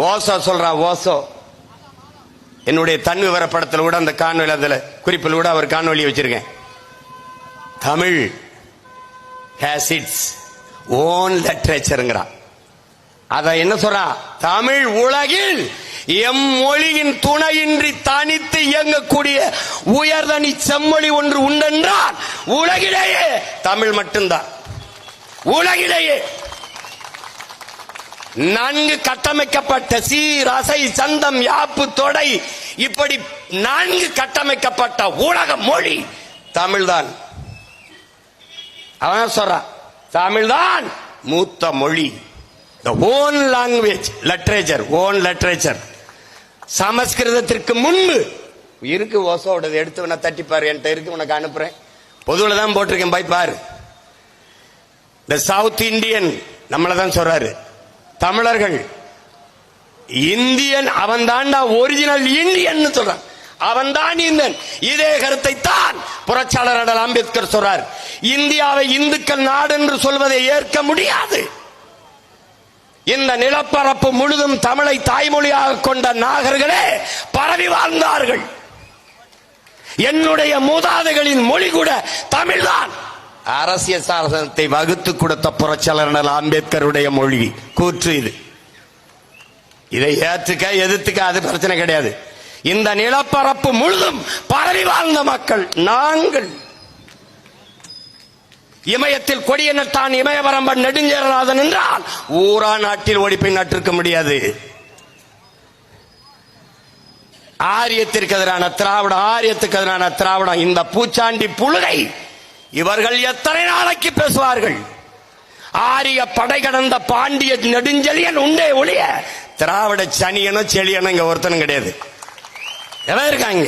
ஓசோ சொல்றா, ஓசோ என்னுடைய தன் விவரப்படத்தில் கூட அந்த காணொலி, அதுல குறிப்பில் கூட அவர் காணொலி வச்சிருக்கேன். Tamil has its own literature. அத என்ன சொல்றா? தமிழ் உலகில் எம்மொழியின் துணையின்றி தனித்து இயங்கக்கூடிய உயர்தனி செம்மொழி ஒன்று உண்டென்றால் உலகிலேயே தமிழ் மட்டும்தான். உலகிலேயே நன்கு கட்டமைக்கப்பட்ட சீர், அசை, சந்தம், யாப்பு, தொடை, இப்படி நன்கு கட்டமைக்கப்பட்ட உலக மொழி தமிழ்தான். அவன் சொல்றான், தமிழ்தான் மூத்த மொழி. The own language, literature, own literature. சமஸ்கிருதத்திற்கு முன்பு இருக்கு. ஓசோட எடுத்து வேணா தட்டிப்பாரு, என்கிட்ட இருக்கு, உனக்கு அனுப்புறேன். பொதுவில் தான் போட்டிருக்கேன், போய் பாரு. இந்த சவுத் இந்தியன் நம்மளதான் சொல்றாரு, தமிழர்கள் இந்தியன் அவன் தான்டா ஒரிஜினல் இந்தியன் சொல்றான், அவன் தான் இந்தியன். இதே கருத்தை தான் புரட்சியாளர் அண்ணல் அம்பேத்கர் சொல்றார். இந்தியாவை இந்துக்கள் நாடு என்று சொல்வதை ஏற்க முடியாது. இந்த நிலப்பரப்பு முழுதும் தமிழை தாய்மொழியாக கொண்ட நாகர்களே பரவி வாழ்ந்தார்கள். என்னுடைய மூதாதைகளின் மொழி கூட தமிழ்தான். அரசியல் சாசனத்தை வகுத்து கொடுத்த புரட்சியாளர் அண்ணல் அம்பேத்கருடைய மொழி கூற்று இது. இதை ஏற்றுக்க எதிர்த்துக்க அது பிரச்சனை கிடையாது. இந்த நிலப்பரப்பு முழுதும் பரவி வாழ்ந்த மக்கள் நாங்கள். இமயத்தில் கொடிய நட்டான் இமயவரம்பன் நெடுஞ்சேரநாதன் என்றால் ஊரா நாட்டில் ஓடிப்பை நட்டிருக்க முடியாது. ஆரியத்திற்கு எதிரான திராவிடம், ஆரியத்துக்கு எதிரான திராவிடம், இந்த பூச்சாண்டி புழுகை இவர்கள் எத்தனை நாளைக்கு பேசுவார்கள்? ஆரிய படை கடந்த பாண்டிய நெடுஞ்செழியன் உண்டே ஒழிய திராவிட சனியனோ செழியனோ இங்க ஒருத்தனும் கிடையாது. எல்லாம் இருக்காங்க.